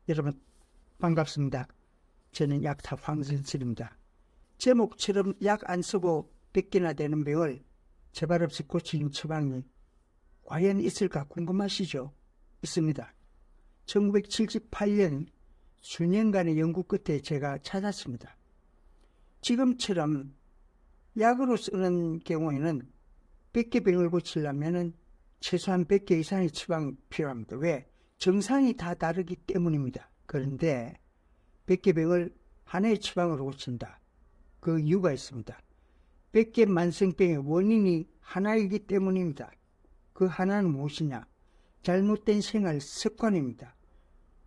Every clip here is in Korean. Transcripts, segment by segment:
여러분 반갑습니다. 저는 약사 황선실입니다. 제목처럼 약 안 쓰고 100개나 되는 병을 재발 없이 고치는 처방이 과연 있을까 궁금하시죠? 있습니다. 1978년 수년간의 연구 끝에 제가 찾았습니다. 지금처럼 약으로 쓰는 경우에는 100개 병을 고치려면 최소한 100개 이상의 처방이 필요합니다. 왜? 증상이 다 다르기 때문입니다. 그런데 100개 병을 하나의 처방으로 고친다. 그 이유가 있습니다. 100개 만성병의 원인이 하나이기 때문입니다. 그 하나는 무엇이냐? 잘못된 생활 습관입니다.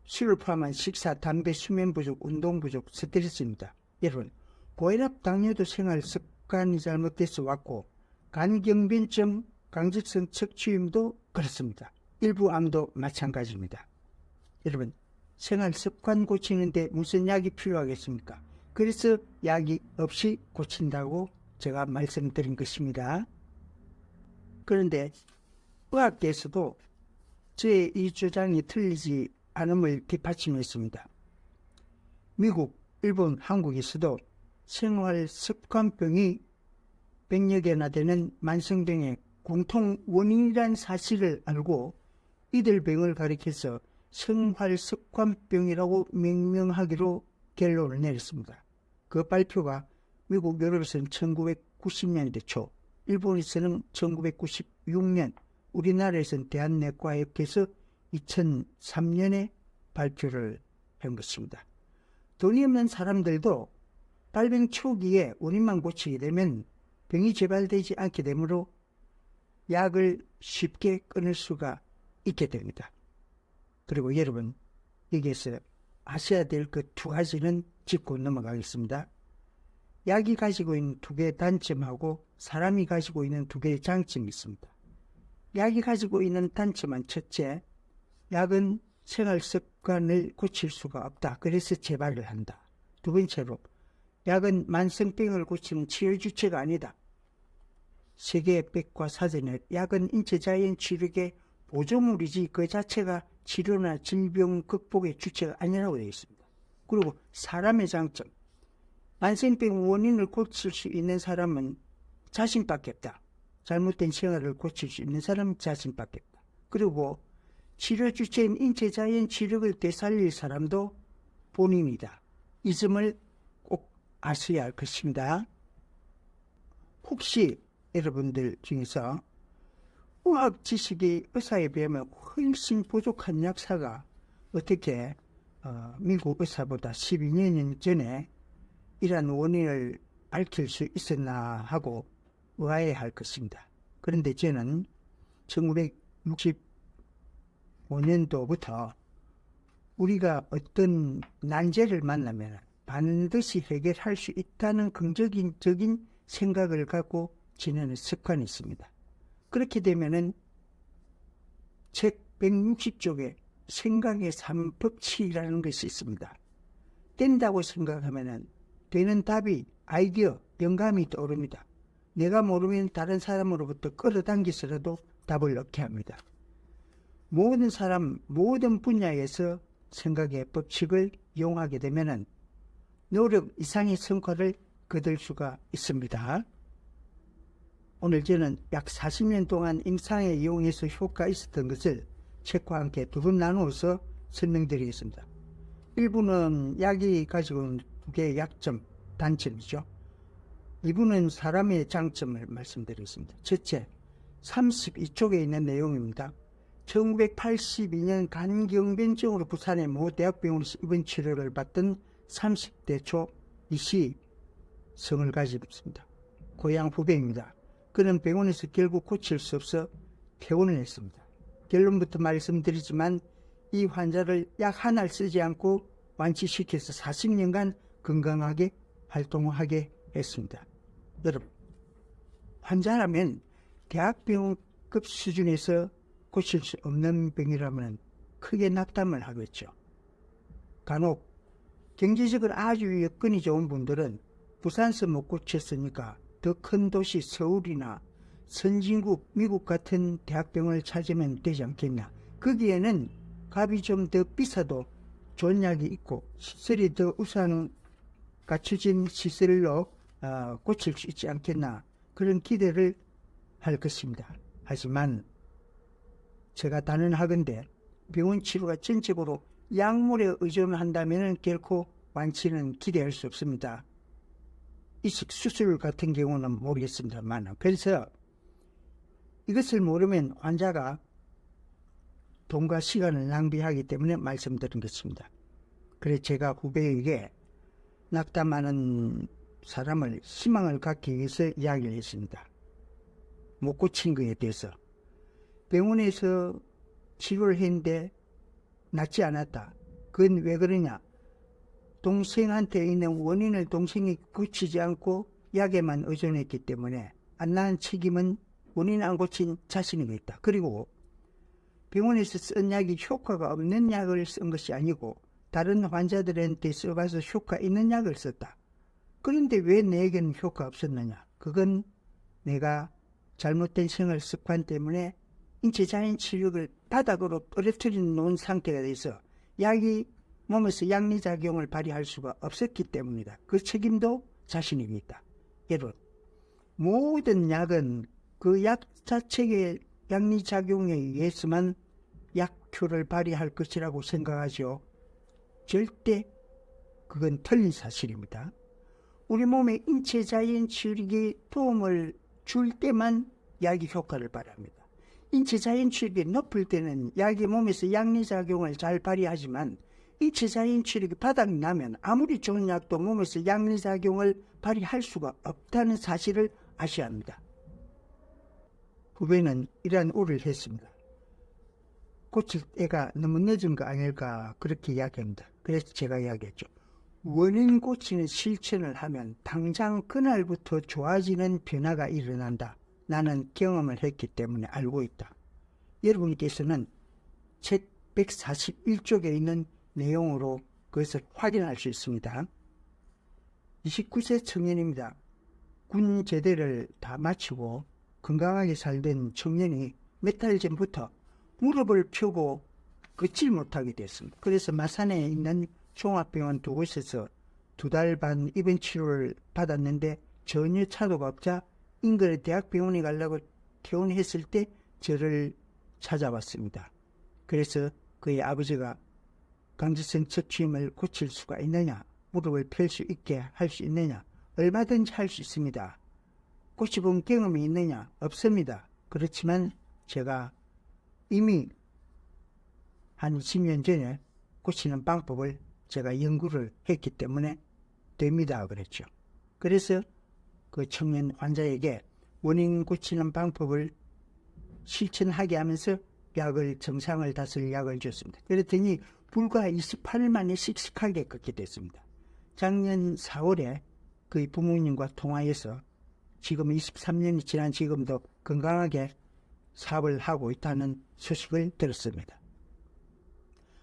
술을 포함한 식사, 담배, 수면 부족, 운동 부족, 스트레스입니다. 여러분, 고혈압, 당뇨도 생활 습관이 잘못돼서 왔고 간경변증, 강직성 척추임도 그렇습니다. 일부 암도 마찬가지입니다. 여러분, 생활 습관 고치는데 무슨 약이 필요하겠습니까? 그래서 약이 없이 고친다고 제가 말씀드린 것입니다. 그런데 의학계에서도 저의 이 주장이 틀리지 않음을 뒷받침했습니다. 미국, 일본, 한국에서도 생활 습관병이 100여 개나 되는 만성병의 공통 원인이라는 사실을 알고 이들 병을 가리켜서 생활습관병이라고 명명하기로 결론을 내렸습니다. 그 발표가 미국 유럽에서는 1990년대 초, 일본에서는 1996년, 우리나라에서는 대한내과협회에서 2003년에 발표를 한 것입니다. 돈이 없는 사람들도 발병 초기에 원인만 고치게 되면 병이 재발되지 않게 되므로 약을 쉽게 끊을 수가 있게 됩니다. 그리고 여러분, 여기에서 아셔야 될 그 두 가지는 짚고 넘어가겠습니다. 약이 가지고 있는 두 개의 단점하고 사람이 가지고 있는 두 개의 장점이 있습니다. 약이 가지고 있는 단점은 첫째, 약은 생활 습관을 고칠 수가 없다. 그래서 재발을 한다. 두 번째로, 약은 만성병을 고치는 치료 주체가 아니다. 세계 백과사전에 약은 인체자연 치료의 보조물이지 그 자체가 치료나 질병 극복의 주체가 아니라고 되어 있습니다. 그리고 사람의 장점, 만성병 원인을 고칠 수 있는 사람은 자신밖에 없다. 잘못된 생활을 고칠 수 있는 사람은 자신밖에 없다. 그리고 치료 주체인 인체자연 치료를 되살릴 사람도 본인이다. 이 점을 꼭 아셔야 할 것입니다. 혹시 여러분들 중에서 의학 지식이 의사에 비하면 훨씬 부족한 약사가 어떻게 미국 의사보다 12년 전에 이러한 원인을 밝힐 수 있었나 하고 의아해할 것입니다. 그런데 저는 1965년도부터 우리가 어떤 난제를 만나면 반드시 해결할 수 있다는 긍정적인 생각을 갖고 지내는 습관이 있습니다. 그렇게 되면은 책 160쪽에 생각의 3법칙이라는 것이 있습니다. 된다고 생각하면은 되는 답이 아이디어, 영감이 떠오릅니다. 내가 모르면 다른 사람으로부터 끌어당기서라도 답을 얻게 합니다. 모든 사람, 모든 분야에서 생각의 법칙을 이용하게 되면은 노력 이상의 성과를 거둘 수가 있습니다. 오늘 저는 약 40년 동안 임상에 이용해서 효과가 있었던 것을 책과 함께 두 분 나누어서 설명드리겠습니다. 1부는 약이 가지고 있는 두 개의 약점, 단점이죠. 2부는 사람의 장점을 말씀드리겠습니다. 첫째, 32쪽에 있는 내용입니다. 1982년 간경변증으로 부산의 모 대학병원에서 입원 치료를 받던 30대 초 이씨 성을 가지고 있습니다. 고향 후배입니다. 그는 병원에서 결국 고칠 수 없어 퇴원을 했습니다. 결론부터 말씀드리지만 이 환자를 약 하나를 쓰지 않고 완치시켜서 40년간 건강하게 활동하게 했습니다. 여러분, 환자라면 대학병원급 수준에서 고칠 수 없는 병이라면 크게 낙담을 하겠죠. 간혹 경제적으로 아주 여건이 좋은 분들은 부산서 못 고쳤으니까 더 큰 도시 서울이나 선진국 미국 같은 대학병원을 찾으면 되지 않겠냐. 거기에는 값이 좀 더 비싸도 좋은 약이 있고 시설이 더 우선 갖춰진 시설로 고칠 수 있지 않겠나 그런 기대를 할 것입니다. 하지만 제가 단언하건대 병원 치료가 전적으로 약물에 의존한다면 결코 완치는 기대할 수 없습니다. 이식 수술 같은 경우는 모르겠습니다만 그래서 이것을 모르면 환자가 돈과 시간을 낭비하기 때문에 말씀드린 것입니다. 그래서 제가 후배에게 낙담하는 사람을 희망을 갖기 위해서 이야기를 했습니다. 못 고친 것에 대해서 병원에서 치료를 했는데 낫지 않았다. 그건 왜 그러냐? 동생한테 있는 원인을 동생이 고치지 않고 약에만 의존했기 때문에 안 나은 책임은 원인 안 고친 자신이 있다. 그리고 병원에서 쓴 약이 효과가 없는 약을 쓴 것이 아니고 다른 환자들한테 써봐서 효과 있는 약을 썼다. 그런데 왜 내게는 효과 없었느냐? 그건 내가 잘못된 생활 습관 때문에 인체 자연 치료를 바닥으로 떨어뜨려 놓은 상태가 돼서 약이 몸에서 양리작용을 발휘할 수가 없었기 때문이다. 그 책임도 자신이 있다. 여러분, 모든 약은 그 약 자체의 양리작용에 의해서만 약효를 발휘할 것이라고 생각하죠. 절대 그건 틀린 사실입니다. 우리 몸에 인체 자연 치료에 도움을 줄 때만 약이 효과를 발휘합니다. 인체 자연 치료가 높을 때는 약이 몸에서 양리작용을 잘 발휘하지만 인체 자연 치료가 바닥 나면 아무리 좋은 약도 몸에서 양리작용을 발휘할 수가 없다는 사실을 아셔야 합니다. 후배는 이러한 오를 했습니다. 고칠 때가 너무 늦은 거 아닐까 그렇게 이야기합니다. 그래서 제가 이야기했죠. 원인 고치는 실천을 하면 당장 그날부터 좋아지는 변화가 일어난다. 나는 경험을 했기 때문에 알고 있다. 여러분께서는 책 141쪽에 있는 내용으로 그것을 확인할 수 있습니다. 29세 청년입니다. 군 제대를 다 마치고 건강하게 살던 청년이 몇 달 전부터 무릎을 펴고 걷질 못하게 됐습니다. 그래서 마산에 있는 종합병원 두 곳에서 2달 반 입원 치료를 받았는데 전혀 차도가 없자 인근의 대학병원에 가려고 퇴원했을 때 저를 찾아왔습니다. 그래서 그의 아버지가 강제성 척추임을 고칠 수가 있느냐, 무릎을 펼 수 있게 할 수 있느냐, 얼마든지 할 수 있습니다. 고쳐본 경험이 있느냐, 없습니다. 그렇지만 제가 이미 한 20년 전에 고치는 방법을 제가 연구를 했기 때문에 됩니다. 그랬죠. 그래서 그 청년 환자에게 원인 고치는 방법을 실천하게 하면서 약을 정상을 다스릴 약을 줬습니다. 그랬더니 불과 28일 만에 씩씩하게 걷게 됐습니다. 작년 4월에 그의 부모님과 통화해서 지금 23년이 지난 지금도 건강하게 사업을 하고 있다는 소식을 들었습니다.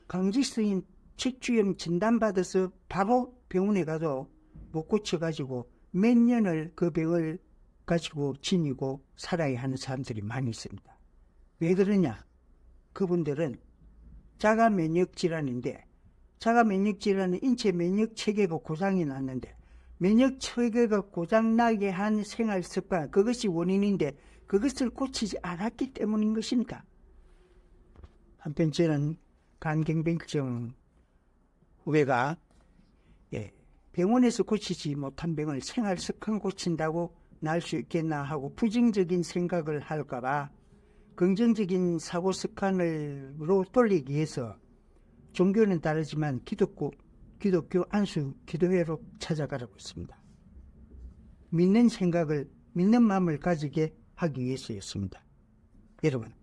강직성인 척추염 진단받아서 바로 병원에 가도 못 고쳐가지고 몇 년을 그 병을 가지고 지니고 살아야 하는 사람들이 많이 있습니다. 왜 그러냐? 그분들은 자가 면역 질환인데 자가 면역 질환은 인체 면역 체계가 고장이 났는데 면역 체계가 고장나게 한 생활 습관 그것이 원인인데 그것을 고치지 않았기 때문인 것입니다. 한편 저는 간경병증 후배가 병원에서 고치지 못한 병을 생활 습관 고친다고 나을 수 있겠나 하고 부정적인 생각을 할까봐 긍정적인 사고 습관으로 돌리기 위해서 종교는 다르지만 기독교 안수 기도회로 찾아가라고 했습니다. 믿는 생각을 믿는 마음을 가지게 하기 위해서였습니다. 여러분,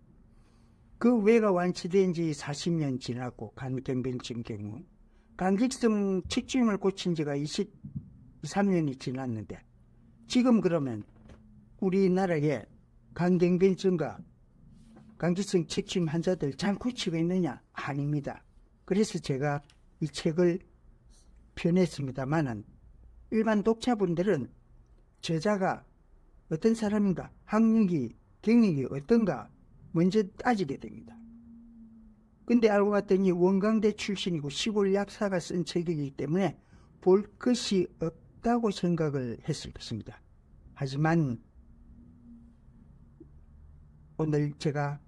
그 외가 완치된 지 40년 지났고 간경병증 경우 강직성 척추임을 고친 지가 23년이 지났는데 지금 그러면 우리나라에 간경병증과 강직성 척추임 환자들 잘 고치고 있느냐? 아닙니다. 그래서 제가 이 책을 펴냈습니다만은 일반 독자분들은 저자가 어떤 사람인가, 학력이, 경력이 어떤가 먼저 따지게 됩니다. 근데 알고 봤더니 원광대 출신이고 시골 약사가 쓴 책이기 때문에 볼 것이 없다고 생각을 했을 것입니다. 하지만 오늘 제가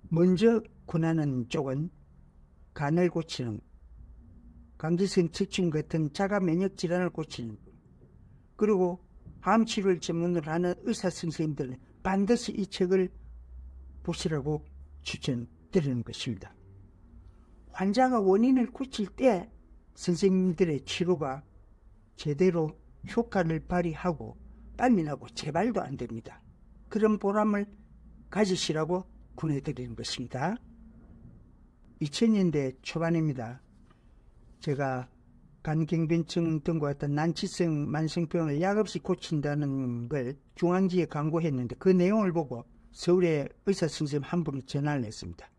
먼저 권하는 쪽은 간을 고치는, 강기성 측증 같은 자가 면역 질환을 고치는, 그리고 암 치료를 전문으로 하는 의사 선생님들은 반드시 이 책을 보시라고 추천드리는 것입니다. 환자가 원인을 고칠 때 선생님들의 치료가 제대로 효과를 발휘하고 빨리 나고 재발도 안 됩니다. 그런 보람을 가지시라고 권해드리는 것입니다. 2000년대 초반입니다. 제가 간경변증 등과 같은 난치성 만성병을 약 없이 고친다는 걸 중앙지에 광고했는데 그 내용을 보고 서울의 의사 선생님 한 분이 전화를 했습니다.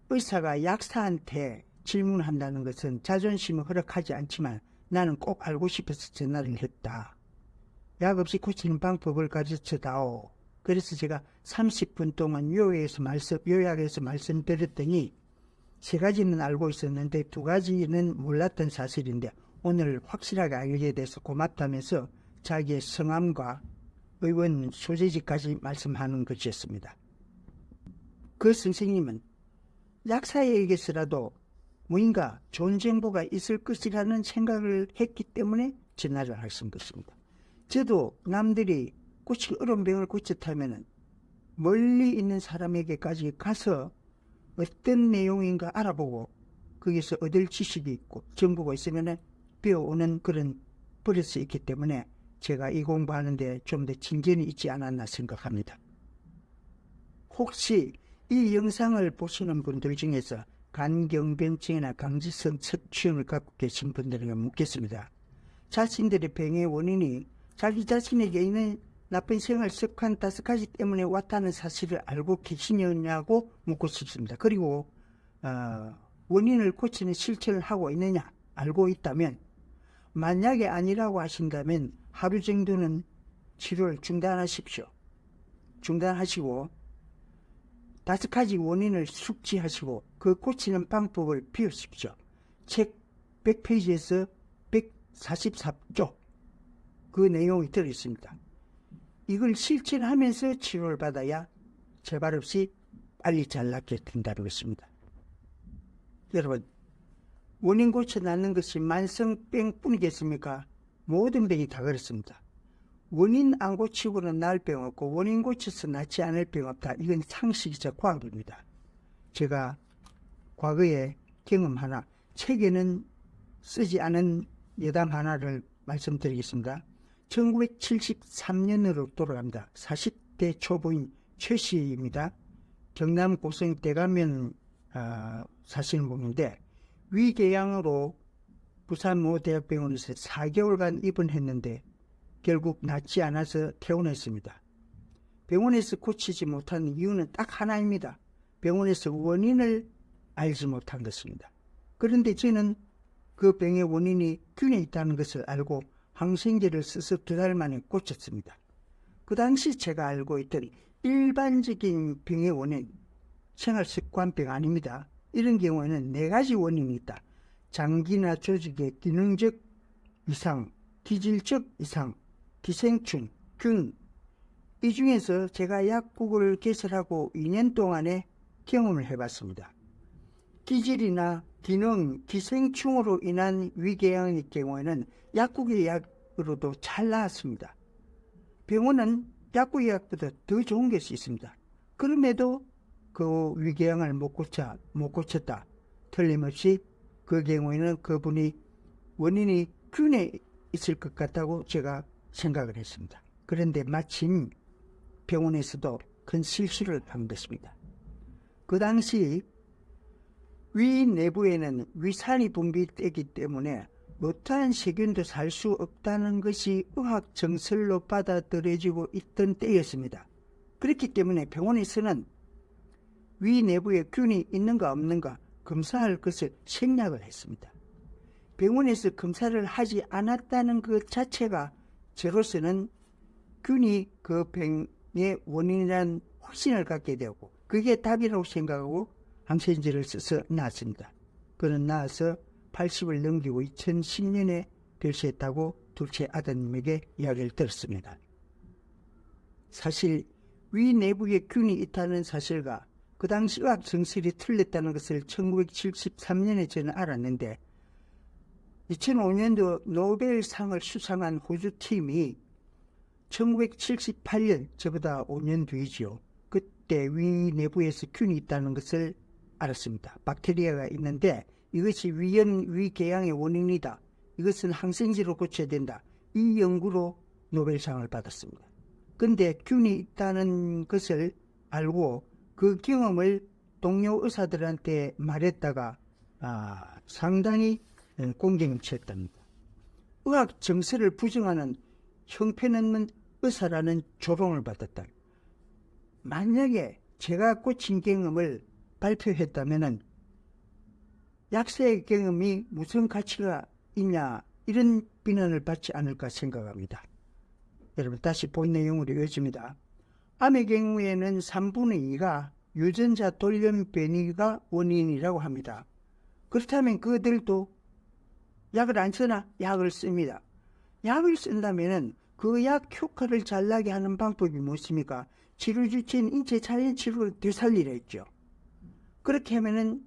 의사가 약사한테 질문한다는 것은 자존심을 허락하지 않지만 나는 꼭 알고 싶어서 전화를 했다. 약 없이 고치는 방법을 가르쳐다오. 그래서 제가 30분 동안 요약해서 말씀드렸더니 3가지는 알고 있었는데 2가지는 몰랐던 사실인데 오늘 확실하게 알게 돼서 고맙다면서 자기의 성함과 의원 소재지까지 말씀하는 것이었습니다. 그 선생님은 약사에게서라도 무인가 좋은 정보가 있을 것이라는 생각을 했기 때문에 전화를 하신 것입니다. 저도 남들이 고치기 어려운 병을 고쳤다면 멀리 있는 사람에게까지 가서 어떤 내용인가 알아보고 거기서 얻을 지식이 있고 정보가 있으면 배워오는 그런 버릇이 있기 때문에 제가 이 공부하는데 좀 더 진전이 있지 않았나 생각합니다. 혹시 이 영상을 보시는 분들 중에서 간경변증이나 강제성 척추염을 갖고 계신 분들에게 묻겠습니다. 자신들의 병의 원인이 자기 자신에게 있는 나쁜 생활 습관 5가지 때문에 왔다는 사실을 알고 계시느냐고 묻고 싶습니다. 그리고 원인을 고치는 실천을 하고 있느냐, 알고 있다면 만약에 아니라고 하신다면 하루 정도는 치료를 중단하십시오. 중단하시고 5가지 원인을 숙지하시고 그 고치는 방법을 배우십시오. 책 100페이지에서 144쪽 그 내용이 들어있습니다. 이걸 실천하면서 치료를 받아야 재발 없이 빨리 잘 낫게 된다는 것입니다. 여러분, 원인 고쳐 낫는 것이 만성병뿐이겠습니까? 모든 병이 다 그렇습니다. 원인 안 고치고는 나을 병 없고 원인 고쳐서 낫지 않을 병 없다. 이건 상식이자 과학입니다. 제가 과거에 경험 하나, 책에는 쓰지 않은 예담 하나를 말씀드리겠습니다. 1973년으로 돌아갑니다. 40대 초보인 최 씨입니다. 경남 고성 대가면 사시는 분인데 위궤양으로 부산 모 대학병원에서 4개월간 입원했는데 결국 낫지 않아서 퇴원했습니다. 병원에서 고치지 못한 이유는 딱 하나입니다. 병원에서 원인을 알지 못한 것입니다. 그런데 저는 그 병의 원인이 균에 있다는 것을 알고 항생제를 써서 2달 만에 고쳤습니다. 그 당시 제가 알고 있던 일반적인 병의 원인, 생활습관병 아닙니다. 이런 경우에는 4가지 원인이 있다. 장기나 조직의 기능적 이상, 기질적 이상, 기생충, 균. 이 중에서 제가 약국을 개설하고 2년 동안에 경험을 해봤습니다. 기질이나 기능, 기생충으로 인한 위궤양의 경우에는 약국의 약으로도 잘 나았습니다. 병원은 약국의 약보다 더 좋은 것이 있습니다. 그럼에도 그 위궤양을 못 고쳤다. 틀림없이 그 경우에는 그분이 원인이 균에 있을 것 같다고 제가 생각을 했습니다. 그런데 마침 병원에서도 큰 실수를 한 것입니다. 그 당시 위 내부에는 위산이 분비되기 때문에 어떠한 세균도 살 수 없다는 것이 의학 정설로 받아들여지고 있던 때였습니다. 그렇기 때문에 병원에서는 위 내부에 균이 있는가 없는가 검사할 것을 생략을 했습니다. 병원에서 검사를 하지 않았다는 것 자체가 저로서는 균이 그 병의 원인이라는 확신을 갖게 되고 그게 답이라고 생각하고 항생제를 써서 나았습니다. 그는 나아서 80을 넘기고 2010년에 별세했다고 둘째 아드님에게 이야기를 들었습니다. 사실 위 내부에 균이 있다는 사실과 그 당시 의학 정설이 틀렸다는 것을 1973년에 저는 알았는데 2005년도 노벨상을 수상한 호주 팀이 1978년, 저보다 5년 뒤이지요. 그때 위 내부에서 균이 있다는 것을 알았습니다. 박테리아가 있는데 이것이 위궤양의 원인이다. 이것은 항생제로 고쳐야 된다. 이 연구로 노벨상을 받았습니다. 근데 균이 있다는 것을 알고 그 경험을 동료 의사들한테 말했다가 상당히 공경을 치렀답니다. 의학 정설을 부정하는 형편없는 의사라는 조롱을 받았다. 만약에 제가 고친 경험을 발표했다면 약사의 경험이 무슨 가치가 있냐 이런 비난을 받지 않을까 생각합니다. 여러분 다시 본 내용으로 이어집니다. 암의 경우에는 3분의 2가 유전자 돌연 변이가 원인이라고 합니다. 그렇다면 그들도 약을 안 쓰나? 약을 씁니다. 약을 쓴다면 그 약 효과를 잘 나게 하는 방법이 무엇입니까? 치료 주체인 인체 자연 치료를 되살리려 했죠. 그렇게 하면은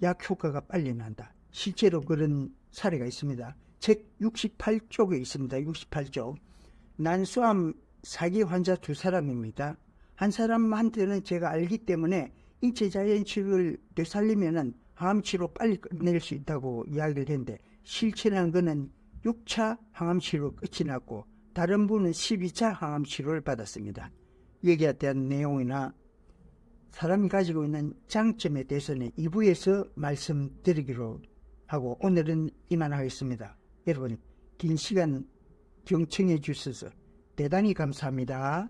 약 효과가 빨리 난다. 실제로 그런 사례가 있습니다. 책 68쪽에 있습니다. 68쪽. 난소암 사기 환자 2사람입니다. 한 사람한테는 제가 알기 때문에 인체 자연 치료를 되살리면은 항암 치료 빨리 끝낼 수 있다고 이야기를 했는데 실천한 거는 6차 항암 치료 끝이 났고 다른 분은 12차 항암 치료를 받았습니다. 여기에 대한 내용이나 사람이 가지고 있는 장점에 대해서는 2부에서 말씀드리기로 하고 오늘은 이만하겠습니다. 여러분 긴 시간 경청해 주셔서 대단히 감사합니다.